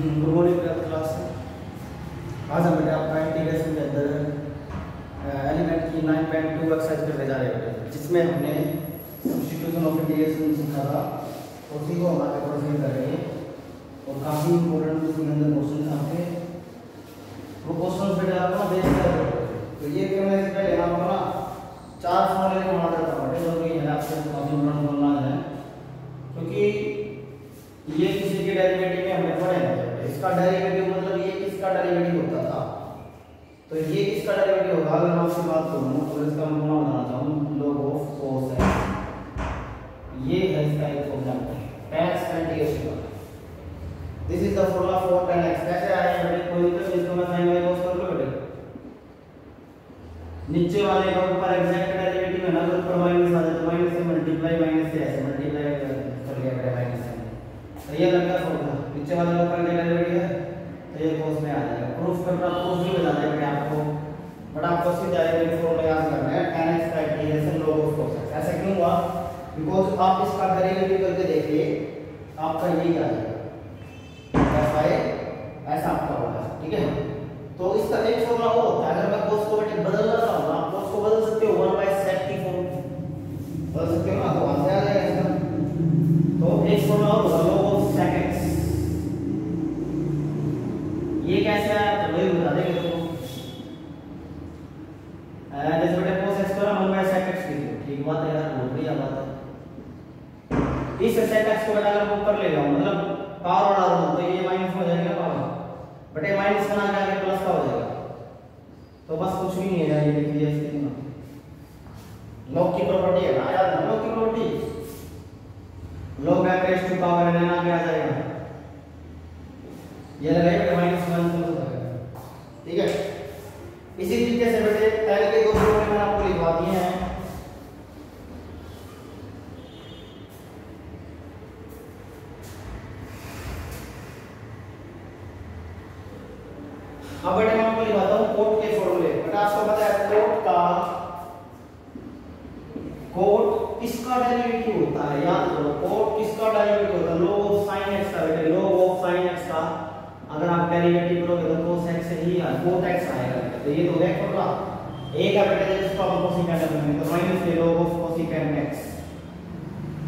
Good morning class. आज हम बेटा आपका इंटीग्रेशन के अंदर एलिमेंट की 9.2 एक्सरसाइज करने जा रहे हैं, जिसमें हमने सब्स्टिट्यूशन ऑफ इंटीग्रेशन सीखा था। उसी को हम आगे प्रोसीड करेंगे और काफ़ी इंपॉर्टेंट उसके अंदर क्वेश्चन आपके वो क्वेश्चन बेटा आपको देख कर तो ये करने से पहले आपको ना 4 फॉर्मूले को बना देता हूँ, जरूरी है आपसे काफ़ी इंपॉर्टेंट बोलना है, क्योंकि ये किसी के डेरिवेटिव में हमने पढ़े हैं। इसका डेरिवेटिव मतलब ये किसका डेरिवेटिव होता था, तो ये किसका डेरिवेटिव होगा। अगर मैं आपसे बात करूं तो इसका मैं फॉर्मूला बनाना चाहूं log ऑफ cos x, ये है इसका एक फॉर्मूला tan x का इंटीग्रेशन का। This is the formula for tan x। कैसे आया बेटे, कोई तो इसको मैं sin y cos कर लो बेटे, नीचे वाले का ऊपर एग्जैक्ट डेरिवेटिव है ना, तो ऊपर माइनस आ जाए तो माइनस से मल्टीप्लाई, माइनस से ऐसे मल्टीप्लाई कर लिया बेटा माइनस से, तो ये लग गया फॉर्मूला। नीचे वाले का ऊपर डेरिवेटिव है तो ये cos में आ जाएगा। प्रूफ करना, प्रूफ भी बता देंगे आपको, बट आपको सीधा ये फॉर्मूला याद करना है tan x का integration log of cos x। ऐसा क्यों हुआ, बिकॉज़ आप इसका डेरिवेटिव करके देखिए आपका यही आ जाएगा ऐसा आपका होगा, ठीक है। तो इसका एक फॉर्मूला वो होता है, अगर मैं cos को बेटे बदलना चाहूं आप cos को बदल सकते हो 1/sec की फॉर्म बदल सकते हो ना, तो वहां से आ जाएगा इसका। तो एक फॉर्मूला होगा log ऑफ sec x, ये कैसे आया तो वही बता देंगे तो जैसे बेटे cos x को 1/sec x लिखो, ठीक बात है यार, बहुत बढ़िया बात है। इस sec x को बेटा अगर मैं ऊपर ले जाऊं मतलब पावर बढ़ा दूं तो ये माइनस हो जाएगा पावर, बटे माइनस बना के आगे प्लस का हो जाएगा, तो बस कुछ भी नहीं है यार। ये देखिए इसकी log की प्रॉपर्टी है ना, याद है log की property, log x raise to power n आगे आ जाएगा, ये लगाइए -1 हो जाएगा, ठीक है। इसी तरीके से बेटे पहले के दो फॉर्मूले मैंने आपको लिखवा दिए हैं। अब बेटे मैं आपको लिखवाता हूं कोट के फॉर्मूले। बेटा आपको पता है कोट किसका डेरिवेटिव होता है, याद करो कोट किसका डेरिवेटिव होता है, log ऑफ sin x का। बेटे log ऑफ sin x का अगर आप डेरिवेटिव करोगे तो cos x से ही cot x आएगा। तो ये तो एक फॉर्मूला एक है बेटे, जिसको आप कोसिकेंट करेंगे तो माइनस के log ऑफ कोसिकेंट x।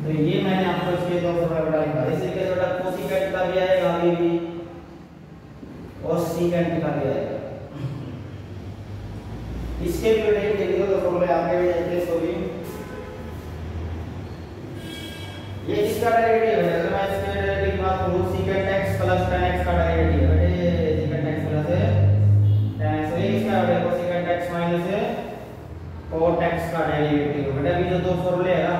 तो ये मैंने आपको इसके दो फॉर्मूला बेटा लिखा। इसी के बेटा कोसिकेंट का भी आएगा आगे भी और सीकेंट का भी आएगा। इसके भी बेटे के लिए दो फॉर्मूले आगे भी आएंगे। सो भी ये किसका डेरिवेटिव है, अगर मैं इसके डेरिवेटिव की बात करूं secant x plus tan x का डेरिवेटिव है बेटे, secant x plus tan x। तो ये किसका है बेटे, cosecant x minus cot x का डेरिवेटिव। बेटा अभी जो दो फॉर्मूले है ना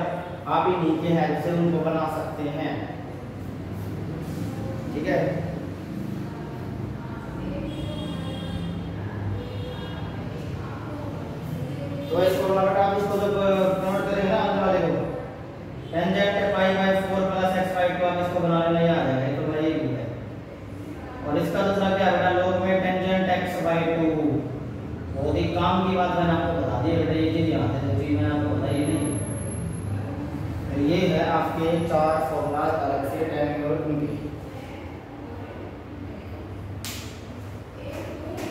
आप इन्हीं के हेल्प से उनको बना सकते हैं, ठीक है। तो इस फॉर्मूला बेटा आप इसको जब कन्वर्ट करेंगे ना अंदर वाले को टेंजेंट π/4 प्लस x/2 आप इसको बना लेना, याद है तो मेरा ये भी है। और इसका दूसरा क्या है बेटा, log में टेंजेंट x/2। बहुत ही काम की बात मैंने आपको बता दी बेटा, ये चीज याद है जो चीज मैंने आपको बताई नहीं। तो ये है आपके 4 फॉर्मूला अलग से tan और उनके।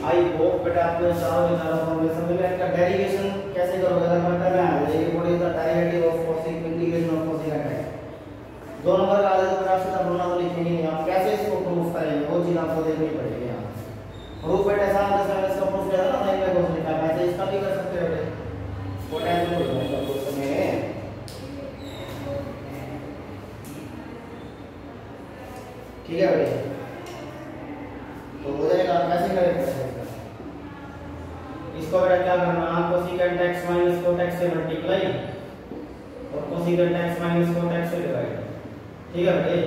आई होप बेटा आपको चारों फॉर्मूले समझ में आएगा। डेरिवेशन कैसे करोगे, अगर मैं करना है देखिए what is the derivative of cosec integration of cosecant x। 2 number का आगे तो बेटा सीधा फॉर्मूला तो लिखेंगे नहीं, आप कैसे इसको प्रूफ करेंगे वो चीज आपको देखनी पड़ेगी। यहां प्रूफ बेटा ऐसा जैसे मैंने इसका प्रूफ किया था ना, नहीं मैं कुछ लिखा है ऐसे इसका भी कर सकते हो बेटे, पोटेंशियल हो जाएगा प्रूफ में, ठीक है बेटे। तो हो जाएगा कैसे करेंगे इसको बेटा, क्या करना cosecant x minus cot x से मल्टीप्लाई और cosecant x minus cot x से डिवाइड, ठीक है बेटे।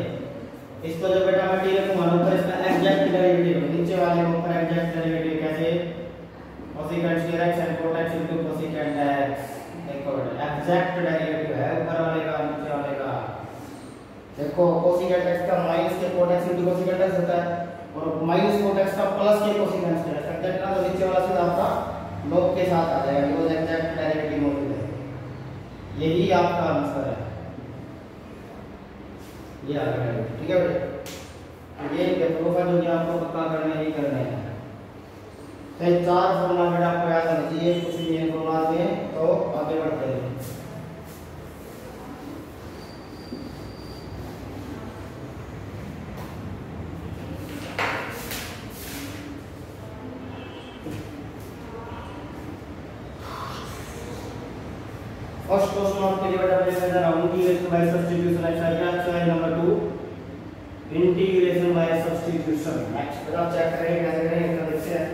इसको जब बेटा मैं डी रखूंगा ना ऊपर इसका एग्जैक्ट डेरिवेटिव, नीचे वाले के ऊपर एग्जैक्ट डेरिवेटिव कैसे, cosecant square x and cot x into cosecant x। देखो बेटा एग्जैक्ट डेरिवेटिव है ऊपर वाले का नीचे वाले का। देखो कोसिकेंट x का माइनस के cot x into cosecant x होता है और माइनस cot x का प्लस के कोसिकेंट x एग्जैक्ट ना, तो नीचे वाला सीधा आपका log के साथ आ जाएगा, बिकॉज़ एग्जैक्ट डेरिवेटिव मौजूद है। यही आपका आंसर है, ये आ गया, ठीक है बेटे। ये प्रूफ है जो कि आपको पक्का करने ही करने हैं। तो 4 फॉर्मूला बेटा आपको याद होना चाहिए, कुछ भी है फॉर्मूला में तो आगे बढ़ते हैं। फर्स्ट क्वेश्चन आपके लिए बेटा मैं जा रहा हूं integration by substitution exercise number 2 integration by substitution. Next बेटा चेक करेंगे कैसे करेंगे इसका देखते हैं।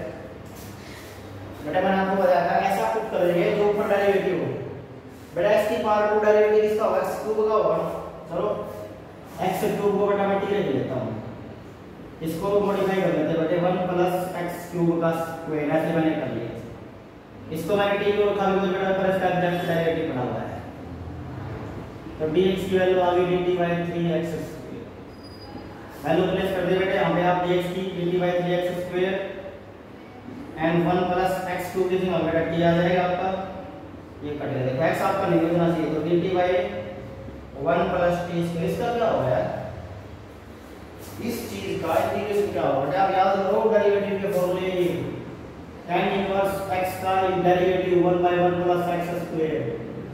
बेटा मैंने आपको बताया था ऐसा पुट करेंगे जो ऊपर डेरिवेटिव हो। बेटा x की पावर 2 डेरिवेटिव किसका होगा, x क्यूब का होगा। चलो x क्यूब को बेटा मैं टी ले लेता हूं, इसको मॉडिफाई कर लेते हैं बेटे 1 प्लस x क्यूब का स्क्वायर ऐसे मैंने कर लिया। इसको मैंने टी को रखा बिकॉज़ बेटा पर इसका एग्जैक्ट डेरिवेटिव बना हुआ है। तो dx की वैल्यू आ गई dt by 3x square. Value place कर दे बेटे यहां पे आप dx की dt by 3x square and 1 plus x cube की जगह बेटा t आ जाएगा आपका, ये कट जाएगा। x आपका नहीं होना चाहिए तो dt by 1 plus t square. इसका क्या होगा यार, इस चीज का इंटीग्रेशन क्या होगा बेटा आप याद करो डेरिवेटिव के फॉर्मूले tan इनवर्स x का derivative 1 by 1 plus x square.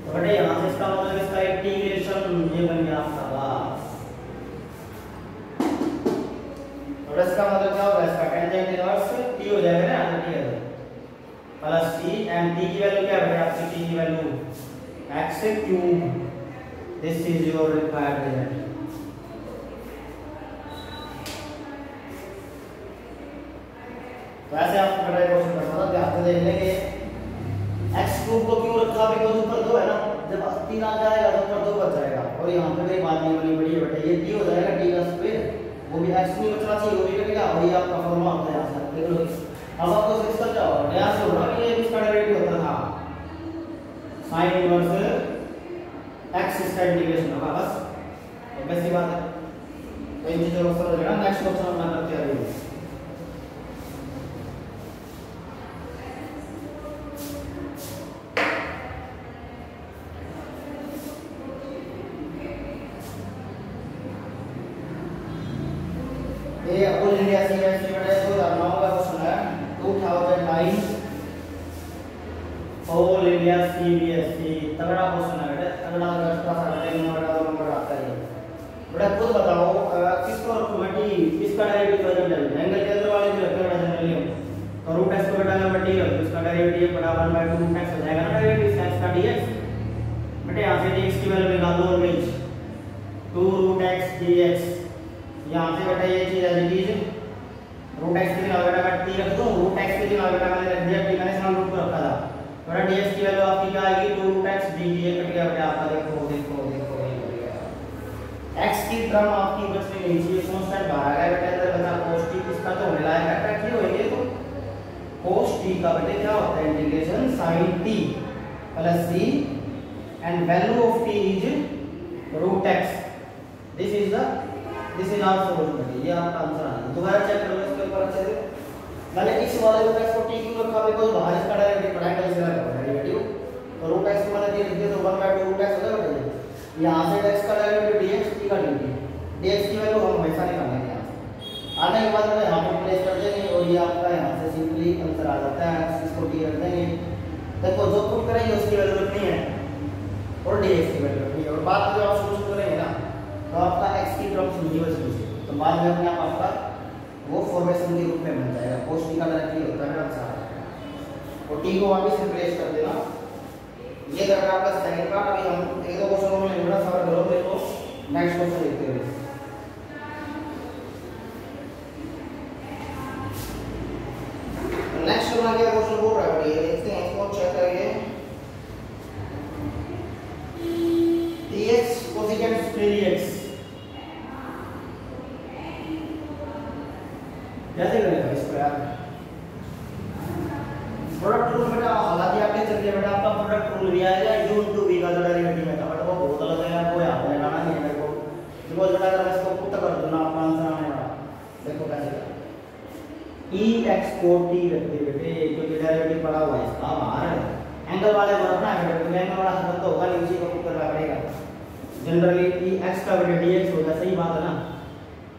तो बेटा यहां से इसका मतलब इसका इंटीग्रेशन ये बन गया आपका बस। और इसका मतलब क्या होगा, इसका tan इनवर्स t हो जाएगा ना, तो t plus t and t की वैल्यू क्या है आपकी, t की value x cube. This is your required result. वैसे आपको बड़ा क्वेश्चन करना था, ध्यान से देख लेंगे। x क्यूब को क्यों रखा, बिकॉज़ ऊपर 2 है ना, जब 3 आ जाएगा तो ऊपर 2 बच जाएगा। और यहां पे कोई बात नहीं बनी बड़ी है बेटा, ये t हो जाएगा t का स्क्वायर, वो भी x नहीं बचना चाहिए, वो भी कटेगा। वही आपका फॉर्मूला होता है यहां से देख लो। अब आपको इसका क्या होगा, यहां से होगा कि ये इसका डेरिवेटिव होता था sin इनवर्स x इसका इंटीग्रेशन होगा बस, तो वैसी बात है। तो इन चीजों को समझ लेना। नेक्स्ट क्वेश्चन हम करते हैं। ये ऑल इंडिया सीबीएसई बेटा 2009 का क्वेश्चन है, 2009 ऑल इंडिया सीबीएसई। तगड़ा क्वेश्चन है बेटा, तगड़ा रास्ता सा नंबर आता है। बेटा खुद बताओ किसको रखूं मैं टी, इसका डेरिवेटिव बदल एंगल के अंदर वाले जो रखते हैं जनरली तो रूट x को बेटा मैं टी रख, इसका डेरिवेटिव बड़ा 1 by 2 रूट x हो जाएगा ना, डेरिवेटिव x का dx। बेटा यहां से dx की वैल्यू निकाल दो, और 2 रूट x dx। यहाँ से बेटा ये चीज है चीज रूट x की जगह बेटा मैं t रख दूं, रूट x की जगह बेटा मैंने रख दिया t, मैंने इसमें रूट को रखा था। बेटा dx की वैल्यू आपकी क्या आएगी, 2 रूट x dt। ये कट गया बेटा आपका, देखो देखो देखो ये हो गया। x की टर्म आपकी बचनी नहीं चाहिए, कांस्टेंट बाहर आ गया बेटा, अंदर बचा cos t। इसका तो होने लायक है बेटा, क्यों होएंगे तो cos t का बेटा क्या होता है integration sin t plus c and value of t is root x। This is also root. ये आपका आंसर है। दोबारा चेक कर लो इसके ऊपर अच्छे से। मैंने x वाले रूट x को t क्यों रखा, बिकॉज़ बाहर इसका डायरेक्ट एंगल से लगा डेरिवेटिव, तो रूट x को मैंने दे दिया तो 1 by 2 रूट x हो जाएगा। यहां से x का डेरिवेटिव dx, t का dt। dx की वैल्यू हम हमेशा निकालेंगे यहां से। आने के बाद में यहां पर प्लेस कर देंगे और ये आपका यहां से सिंपली आंसर आ जाता है। इसको t रख देंगे। देखो जो पुट करेंगे उसकी वैल्यू रखनी है और dx की वैल्यू रखनी है, और बाद में आप शुरू करेंगे ना तो आपका x की टर्म्स नहीं बचेगी, तो बाद में अपने आप आपका वो फॉर्मेशन के रूप में बन जाएगा। cos t का डायरेक्टली होता है आंसर, और t को वापस रिप्लेस कर देना। ये करना आपका सेकंड पार्ट। अभी हम एक दो क्वेश्चन में बड़ा सवाल करो, देखो नेक्स्ट क्वेश्चन देखते हैं। नेक्स्ट वाला क्या क्वेश्चन बोल रहा है, ये देखते हैं, इसको चेक करेंगे। dx कोसेकेंट स्क्वायर dx कैसे करेगा इसको यार। प्रोडक्ट रूल बेटा हालांकि आपके चल गया बेटा, आपका प्रोडक्ट रूल भी आएगा u into v का डेरिवेटिव में था, बट वो बहुत अलग है यार, वो यहाँ पे लगाना नहीं है मेरे को। बिकॉज़ बेटा अगर मैं इसको पुट कर दूं ना आपका आंसर आने वाला, देखो कैसे e x को t रख दे बेटे, क्योंकि डेरिवेटिव पड़ा हुआ है इसका बाहर एंगल वाले को रखना है बेटे, तो एंगल वाला खत्म तो होगा नहीं, उसी को पुट करना पड़ेगा। जनरली e x का बेटे dx होगा, सही बात है ना।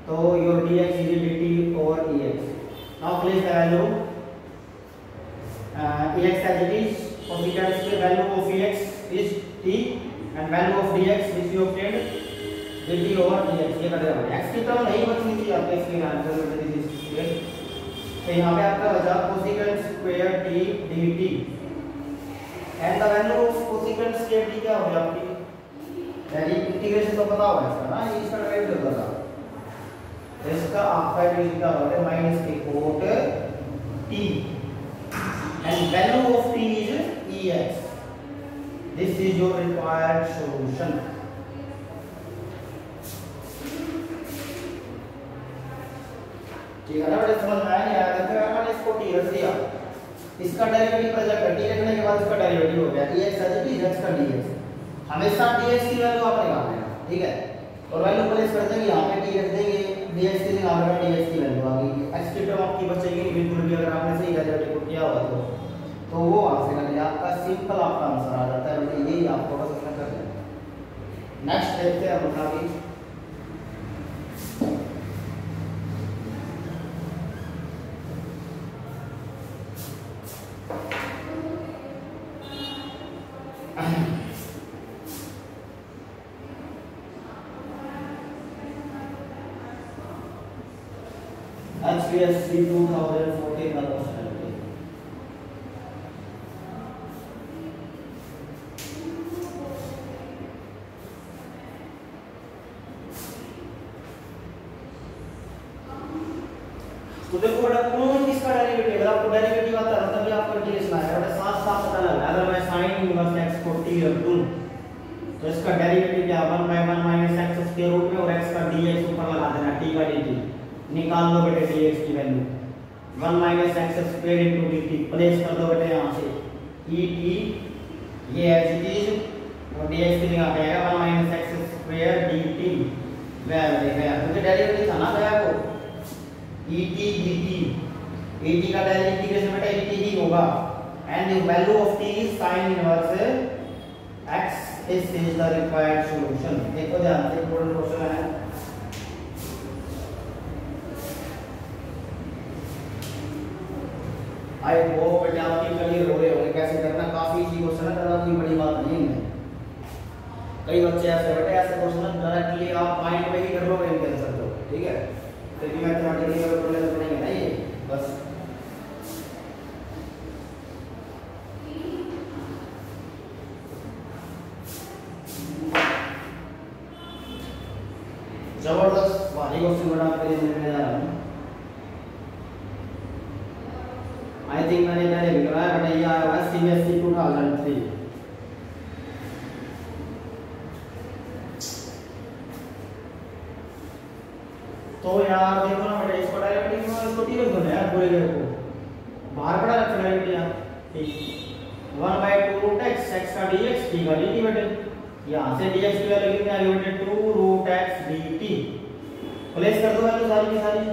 तो your dx is dt over ex. Now place the value ex as it is. Cosecant के value of ex is t and value of dx which you obtained dt over dx. ये कर देगा x की term नहीं बचनी थी आपके इसके answer में दिस इज। तो यहाँ पे आपका बचा cosecant square t dt and the value of cosecant square t क्या हो गया आपकी यानी इंटीग्रेशन तो पता होगा इसका ना, ये इसका डेरिवेटिव होगा। तो इसका आपका डेरिवेटिव क्या होगा माइनस के coat t and value of t is ex. This is your required solution. ठीक है ना बेटा, समझ में आया नहीं आया? तो मैंने इसको t रख दिया, इसका डेरिवेटिव पर जब t रखने के बाद इसका डेरिवेटिव हो गया ex है तो x का dx। हमेशा dx की वैल्यू आप निकाल लेना, ठीक है। और वैल्यू प्लेस कर देंगे यहाँ पे t रख देंगे, dx की जगह हमारा dx की वैल्यू आ गई। x की टर्म आपकी बचेगी नहीं बिल्कुल भी, अगर आपने सही डेरिवेटिव किया हुआ तो वो वहां से निकल आपका सिंपल आपका आंसर आ जाता है। बेटा यही आपको बस इसमें कर लेना। नेक्स्ट देखते हैं हम आगे। HPSC 2014 का क्वेश्चन है। तो देखो बेटा कौन किसका डेरिवेटिव, अगर आपको डेरिवेटिव आता है तभी आपको इंटीग्रेशन आएगा। बेटा साफ साफ पता लगा, अगर मैं sin इनवर्स x को t रख दूं तो इसका डेरिवेटिव क्या 1/1 माइनस x के रूट में और x का dx ऊपर लगा देना t का dt। निकाल लो बेटे dx की value 1 minus x square into dt। Place कर दो बेटे यहां से et ये एज इट इज और dx की जगह पे आएगा 1 minus x square dt। Value देखा क्योंकि डेरिवेटिव था ना भैया को et dt, et का डायरेक्ट इंटीग्रेशन बेटा et ही होगा and the value of t is sin inverse x। This is the required solution. देखो ध्यान से इंपॉर्टेंट क्वेश्चन है। आई होप बेटा आपकी क्लियर हो रहे होंगे कैसे करना। काफी इजी क्वेश्चन है, ज्यादा कोई बड़ी बात नहीं है। कई बच्चे ऐसे बेटे ऐसे क्वेश्चन डायरेक्टली आप माइंड में ही कर लोगे इनके आंसर को, ठीक है। तो भी मैथमेटिकली अगर पढ़ने तो पढ़ेंगे ना ये बस। जबरदस्त भारी क्वेश्चन बना आपके लिए मैं जा रहा हूँ। आई थिंक मैंने पहले भी कराया बट ये आया हुआ CBSE 2003। तो यार देखो ना बेटा इसको डेरिवेटिव में इसको t रख दो ना यार पूरे को बाहर पड़ा रखना डेरिवेटिव यहाँ ठीक 1/2 रूट x x का dx t का dt बेटे। यहाँ से dx की वैल्यू कितनी आ गई बेटे 2 रूट x dt। प्लेस कर दो वैल्यू सारी की सारी।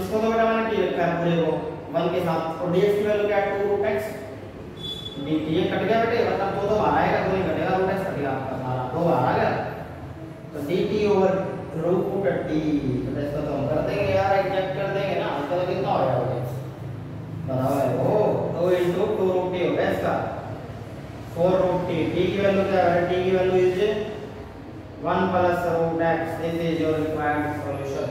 इसको तो बेटा मैंने t रखा है पूरे को 1 के साथ और dx की वैल्यू क्या है 2 रूट x dt। ये कट गया बेटे, मतलब दो बाहर आएगा, दो नहीं कटेगा, रूट x कटेगा आपका सारा, दो बाहर आ गया तो dt ओवर रूट t। तो इसको तो हम कर देंगे यार, एग्जैक्ट कर देंगे ना। इसका तो कितना हो जाएगा बराबर है वो 2 into 2 रूट t हो गया इसका 4 रूट t। t की वैल्यू क्या है, t की value is 1 plus root x। This is your required solution.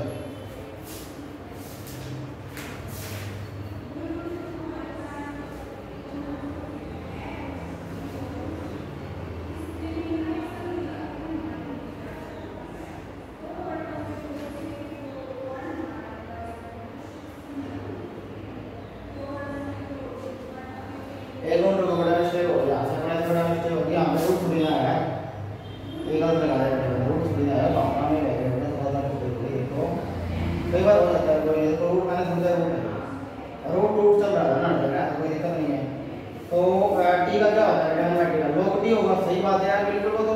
एक और तो बड़ा मिस्टेक हो गया, सबसे बड़ा मिस्टेक हो गया हमने रूट सुना है। एक गलत लगा दिया बेटा, रूट सुना है पापा में गए बेटा थोड़ा सा कुछ देखो ये तो कई बार हो जाता है। कोई तो रूट मैंने समझा रूट रूट चल रहा है ना बेटा, कोई दिक्कत नहीं है। तो t का क्या होता है बेटा, t का log t होगा। सही बात है यार बिल्कुल। वो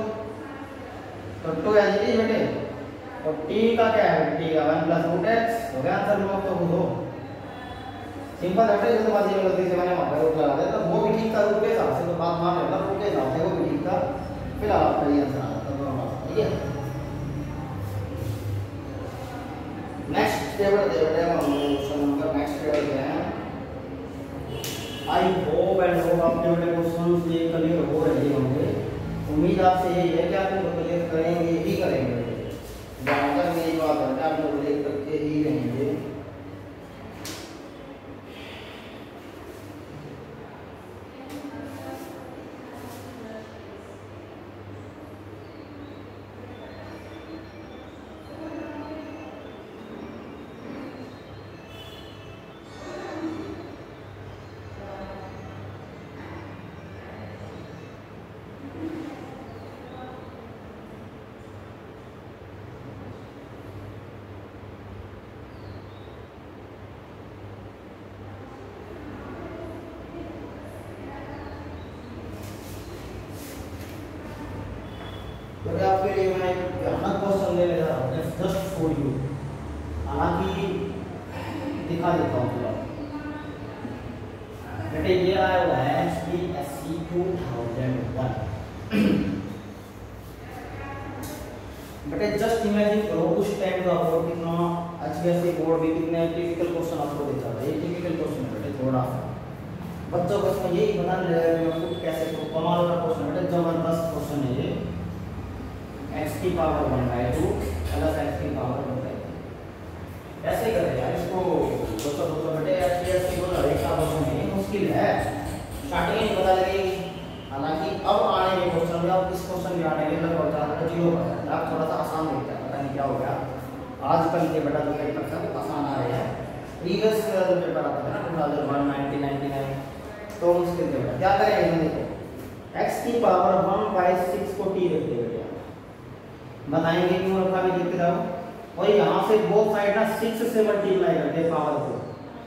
तो 2 एज इट इज बेटे। और t का क्या है, t का 1 प्लस रूट x हो गया आंसर। log तो खुद हो सिंपल है बेटा। तो बात ये गलती से मैंने वहां पर रूट लगा दिया, तो वो भी ठीक था रूट के हिसाब से। तो बात मान लेना रूट के हिसाब से वो भी ठीक था। फिलहाल आपका ये आंसर आ जाता है, ठीक है। होप आपके बड़े क्वेश्चन ये क्लियर हो रहे होंगे। उम्मीद आपसे यही है कि आप इनको क्लियर करेंगे ही करेंगे। जहाँ तक मेरी बात है कि आप लोग क्लियर करके ही रहेंगे। तो आपके लिए मैं भयानक क्वेश्चन ले जा रहा हूँ जस्ट फॉर यू। हालांकि दिखा देता हूँ थोड़ा। बेटे ये आया हुआ है HPSC 2001। बेटे जस्ट इमेजिन करो उस टाइम का बोर्ड कितना HPSC बोर्ड भी कितने टिपिकल क्वेश्चन आपको देता था। ये टिपिकल क्वेश्चन है बेटे, थोड़ा सा बच्चों को इसमें यही पता नहीं लगा कि कैसे कमाल का क्वेश्चन है। जबरदस्त क्वेश्चन है ये। x की पावर 1/2 प्लस x की पावर 1/2 ऐसे करें यार इसको। दोस्तों बेटे HPSC को एक का क्वेश्चन है, मुश्किल है, स्टार्टिंग नहीं पता लगेगी। हालांकि अब आने के क्वेश्चन में अब इस क्वेश्चन में आने के लगभग 0%। आप थोड़ा सा आसान देखते हैं, पता नहीं क्या हो गया आजकल के बेटा जो पेपर सब आसान आ रहे हैं। प्रीवियस जो पेपर आता था ना 2001 1999 तो मुश्किल थे। क्या करेंगे देखो, x की पावर 1/6 को t रखते हैं बेटा, बताएंगे क्यों रखा भी देखते जाओ। और यहाँ से बोथ साइड ना 6 से मल्टीप्लाई करते हैं पावर को।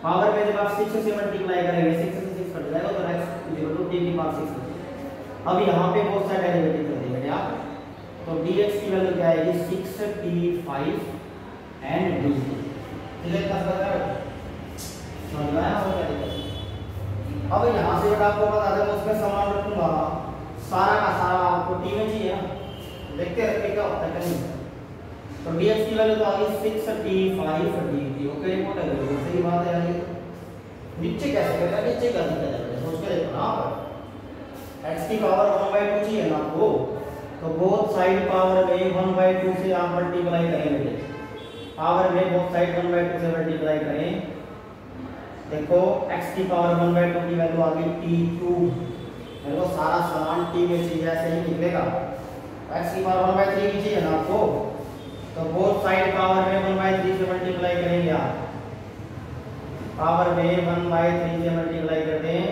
पावर में जब आप 6 से मल्टीप्लाई करेंगे 6 से 6 कट जाएगा तो x = t की पावर 6। अब यहाँ पे बोथ साइड डेरिवेटिव कर देंगे आप, तो dx की वैल्यू क्या आएगी 6t5 एंड dt। क्लियर कर सकते हो, समझ में आया होगा दिक्कत। अब यहाँ से बेटा आपको बता दें उसमें समान रखूंगा सारा का सारा आपको t में चाहिए ना, देखते रखिए क्या होता है नहीं। तो dx की वैल्यू तो आ गई 6t5 dt। ओके रिपोर्ट है, सही बात है यार। ये नीचे कैसे करेगा, नीचे का दिक्कत है सोच के देखो ना। x की पावर 1/2 चाहिए ना आपको, तो बोथ साइड पावर में 1/2 से आप मल्टीप्लाई करेंगे। पावर में बोथ साइड 1/2 से मल्टीप्लाई करें। देखो x की पावर 1/2 की वैल्यू आ गई t3। मेरे को सारा सामान t में चाहिए, ऐसे ही निकलेगा। x की पावर 1/3 की चाहिए ना आपको, तो बोथ साइड पावर में 1/3 से मल्टीप्लाई करेंगे आप। पावर में 1/3 से मल्टीप्लाई करते हैं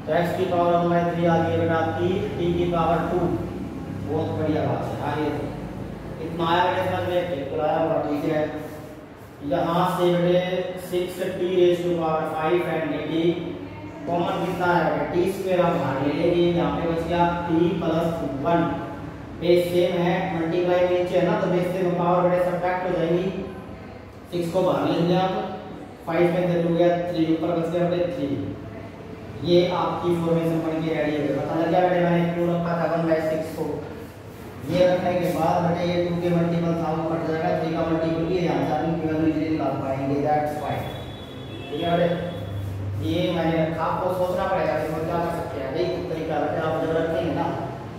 तो x की पावर 1/3 आ गई बेटा आपकी t की पावर 2। बहुत बढ़िया बात है। आगे इतना आया बेटे समझ में, बिल्कुल आया होगा, ठीक है। यहाँ से बेटे 6t5 एंड dt कॉमन कितना है, t² आप बाहर ले लेंगे। यहाँ पे बच गया t+1। बेस सेम है, मल्टीप्लाई में नीचे है ना, तो बेस से पावर बड़े सब्ट्रैक्ट हो जाएगी। 6 को बाहर लेंगे आप, 5 में दे दूंगा 3, ऊपर बच गया बेटे 3। ये आपकी फॉर्मेशन बन के रेडी है। पता लग गया बेटे मैंने क्यों रखा था 1/6 को। ये रखने के बाद बेटे ये 2 के मल्टीपल था वो कट जाएगा, 3 का मल्टीपल ये यहाँ से आदमी की वैल्यू इजीली निकाल पाएंगे। दैट्स फाइन, ठीक है बेटे। ये मैंने आपको सोचना पड़ेगा कि हम क्या कर सकते हैं। एक तरीका बेटे आप जब रखेंगे ना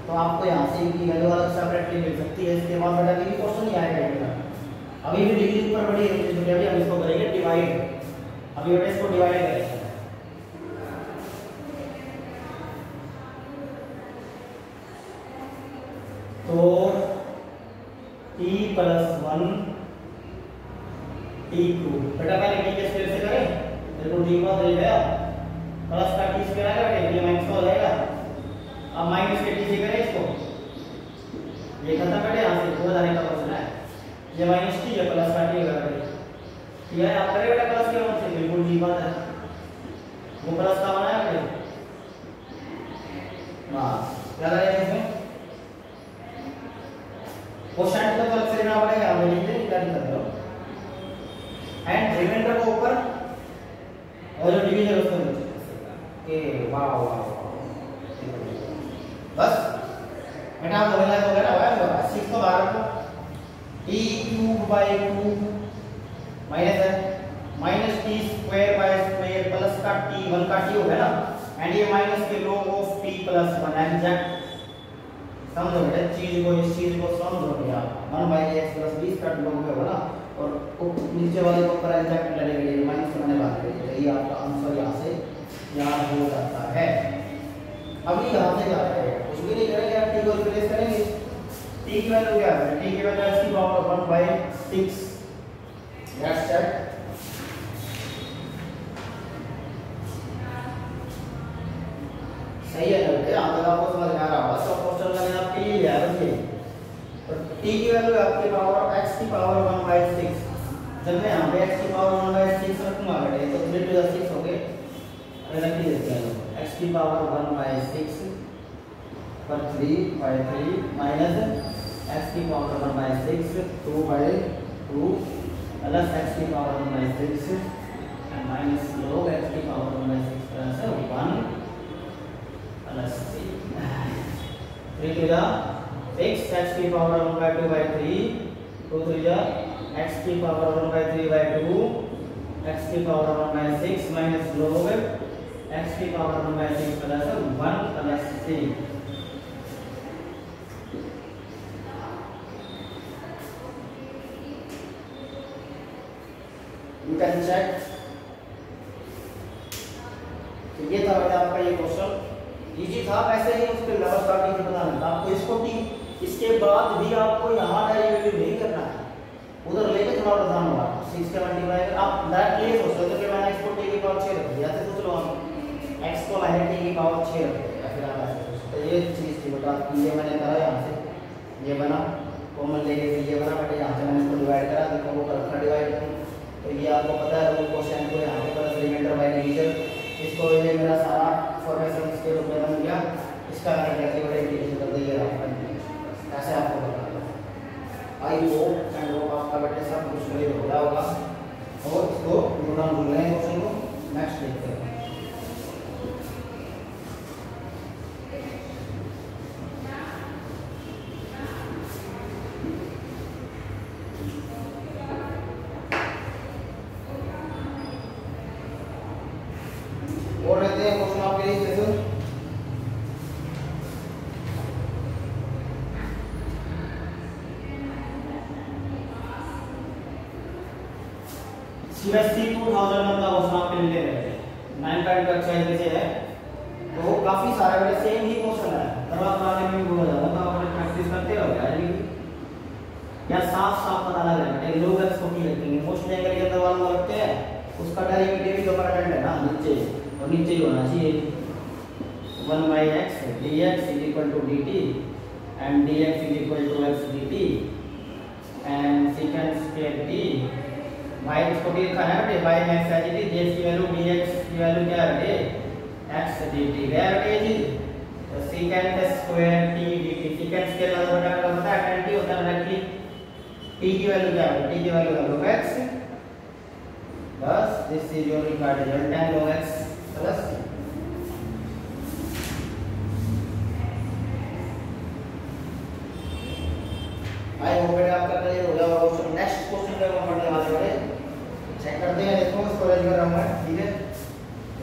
तो आपको यहाँ से इनकी वैल्यू अलग सेपरेटली मिल सकती है। इसके बाद बेटा भी क्वेश्चन नहीं आएगा बेटा। अभी भी डिग्री ऊपर बढ़ी है, तो अभी हम इसको करेंगे डिवाइड। अभी बेटा इसको डिवाइड करेंगे। तो t+1 t2 बेटा पहले t के स्क्वायर से करें, देखो t का दे गया प्लस का t² आएगा बेटा, ये माइनस हो जाएगा। अब माइनस के t से करें इसको, ये खत्म बेटे, यहाँ से 2000 का क्वेश्चन है। ये माइनस t है प्लस का t होगा बेटे, ठीक है। आप करें बेटा प्लस के मान से, बिल्कुल ठीक बात है। वो प्लस का बनाया बेटे, बस क्या करेंगे इसमें क्वेश्चन तो अलग से लेना पड़ेगा, हमें नीचे क्या कर रहे हो एंड रिमाइंडर को ऊपर और जो डिवीजन उसको नीचे। ओके वाह वाह बस बेटा आप दोनों तो बेटा हुआ 6 को बाहर रखो, t3/2 माइनस है माइनस t² प्लस का t 1 का t हो गया ना, एंड ये माइनस के log of t plus 1 exact समझो बेटा चीज को, इस चीज को समझो भैया 1/x प्लस b इसका log में होगा ना, और नीचे वाले को पर एग्जैक्ट लगेगा, ये माइनस करने वाला है, तो ये आपका आंसर यहाँ से यहाँ हो जाता है। अभी यहाँ से क्या करेंगे, कुछ भी नहीं करेंगे, आप t को रिप्लेस करेंगे। t की वैल्यू क्या है, t की वैल्यू x की पावर 1/6 दैट्स इट। सही है ना बेटे, यहाँ तक आपको समझ में आ रहा होगा। सब क्वेश्चन मैंने आपके लिए लिया है बच्चे, और t की वैल्यू आपकी पावर x की पावर 1/6, जब मैं यहाँ पे x की पावर 1/6 रखूंगा बेटे तो 3 to the 6 हो गए, रख देते हैं x की पावर 1/6 पर 3/3 माइनस x की पावर 1/6 2/2 प्लस x की power 1/6 and minus log x की power 1/6 plus 1 plus 3 to the 6 x की पावर 1/2/3 2 3 जा x की पावर 1/3/2 x की पावर 1/6 माइनस log x की power 1/6 plus 1 plus 3। You can check। तो ये था बेटा आपका ये क्वेश्चन, इजी था, ऐसे ही उसके अलावा स्टार्टिंग से बताना था आपको इसको टी, इसके बाद भी आपको यहाँ डेरिवेटिव नहीं करना है, उधर लेके थोड़ा ध्यान होगा 6 के मल्टीप्लाई कर आप डायरेक्ट ये सोच सकते हो कि मैंने x को t की पावर 6 रख दिया, ऐसे सोच लो आप x को मैंने t की पावर 6 रख दिया, फिर आप ऐसे सोच, तो ये चीज थी बेटा, ये मैंने करा यहाँ से ये बना कॉमन लेके ये बना बेटा, यहाँ से मैंने इसको डिवाइड करा, देखो वो रखा डिवाइड, तो ये आपको पता है वो क्वेश्चन को यहाँ पे प्लस रिमाइंडर बाय डिवीजन, इसको ये मेरा सारा फॉर्मेशन के रूप में बन गया, इसका मैंने कैसे बड़े इंटीग्रेशन कर दिया ऐसे आपको बता दो। आई होप एंड होप आपका बेटे सब कुछ क्लियर हो गया होगा, और इसको पूरा भूल रहे हैं क्वेश्चन को, नेक्स्ट देखते हैं। और रहते हैं क्वेश्चन आपके लिए जैसे सीबीएसई 2001 का क्वेश्चन आपके लिए ले रहे हैं 9 का एक्सरसाइज जैसे है, तो काफी सारे बेटे सेम ही क्वेश्चन है, दरवाजा बनाने में भी बोला जाता है, तो आप प्रैक्टिस करते हो क्या यार, साफ साफ पता लग रहा है लोग एक्स को की रखेंगे, मोस्टली एंगल के अंदर वाला रखते हैं, उसका डेरिवेटिव भी डिपेंडेंट है ना नीचे, और नीचे ही होना चाहिए 1/x dx dt and dx x dt and secant square t y इसको भी लिखा है ना बेटे, y x है जी, dx की वैल्यू dx की वैल्यू क्या है बेटे x dt, क्या है बेटे जी, तो secant square t dt, secant square का बेटा का पता है tan t होता है डायरेक्टली, t की वैल्यू क्या है, t की वैल्यू है log x, बस this is your required result tan log x plus I hope बेटा आपका क्लियर हो गया होगा। नेक्स्ट क्वेश्चन पे हम पढ़ने वाले हैं, चेक करते हैं, देखो इसको रेज कर रहा हूं मैं, ठीक है,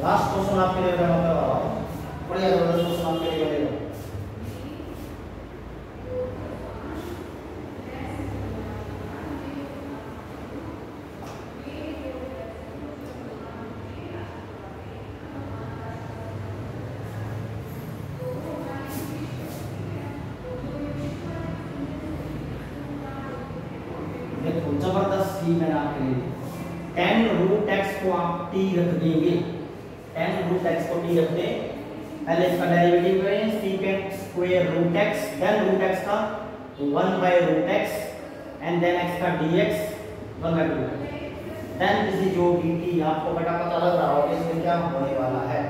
लास्ट क्वेश्चन आपके लिए मैं बता रहा हूं, बढ़िया जबरदस्त क्वेश्चन आपके लिए बनेगा। जबरदस्त सी मैंने आपके लिए tan रूट x को आप t रख देंगे, tan रूट x को t रख दें, पहले इसका डेरिवेटिव करें secant square root x, then root x का 1/√x एंड देन x का dx 1/2, then this is your dt। आपको बेटा पता लग रहा होगा इसमें क्या होने वाला है,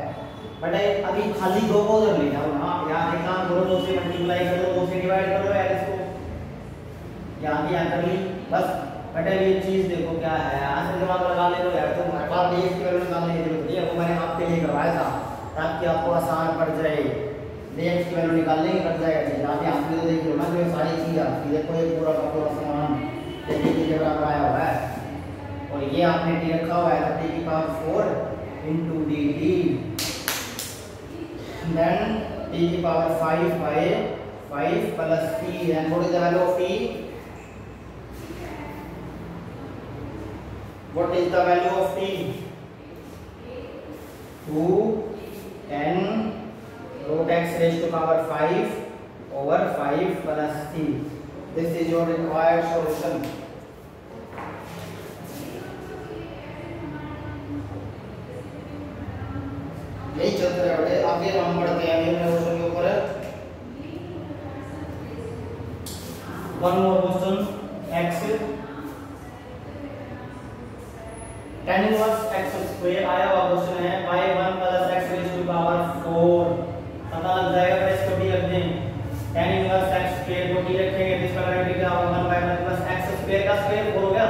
बट अभी खाली दो को उधर ले जाओ ना, यहाँ एक काम करो, 2 से मल्टीप्लाई करो, 2 से डिवाइड करो, यार इसको यहाँ भी कर ली, बस बेटा ये चीज देखो क्या है, यहाँ से दिमाग लगा ले लो यार, तुम हर बार dx की वैल्यू निकालने की जरूरत नहीं है, वो मैंने आपके लिए करवाया था ताकि आपको आसान पड़ जाए, dx की वैल्यू निकालने की कट जाएगा चीज, आप यहाँ पे तो देख लो ना, जो सारी चीज आपकी देखो, ये पूरा का पूरा सामान dt की जगह पर आया हुआ है, और ये आपने t रखा हुआ है, तो t की पावर 4 dt देन t की power 5 by 5 plus t, and what is the value of t? What is the value of t? 2 10 root x raised to power 5 over 5 plus t. This is your required solution. यही चलते रहे बेटे। आगे हम बढ़ते हैं अगले क्वेश्चन के ऊपर। One more question, x tan inverse x square आया हुआ क्वेश्चन है, y 1 plus x raised to power 4 पता लग जाएगा, फिर इसको भी रख दें। tan इनवर्स x स्क्वायर को भी रखेंगे, तो इसका वैल्यू क्या होगा? 1 by 1 plus x स्क्वायर का स्क्वायर 4 हो गया,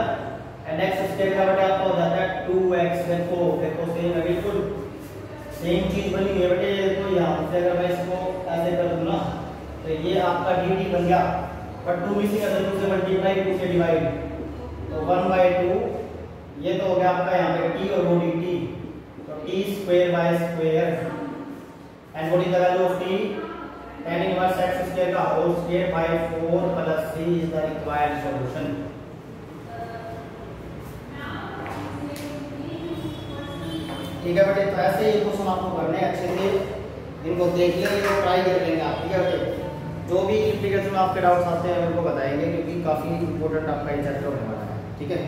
एंड x स्क्वायर का बेटा आपका हो जाता है 2x। देखो सेम है, बिल्कुल सेम चीज बनी हुई है बेटे। तो यहाँ से अगर मैं इसको ऐसे कर दूं ना, तो ये आपका dt बन गया, पर 2 मिसिंग है, तो 2 से मल्टीप्लाई 2 से डिवाइड, तो 1/2 ये तो हो गया आपका यहाँ पे t और वो dt, तो t square by square, and what is the value of t? tan inverse x square का whole square by 4 plus 3 is the required solution. ठीक है बेटे, तो ऐसे ये क्वेश्चन आपको करने हैं, अच्छे से इनको देख लेंगे और ट्राई कर लेंगे आप। ठीक है बेटे, जो भी एप्लीकेशन में आपके डाउट्स आते हैं उनको बताएंगे, क्योंकि काफ़ी इंपॉर्टेंट आपका ये चैप्टर होने वाला है। ठीक है।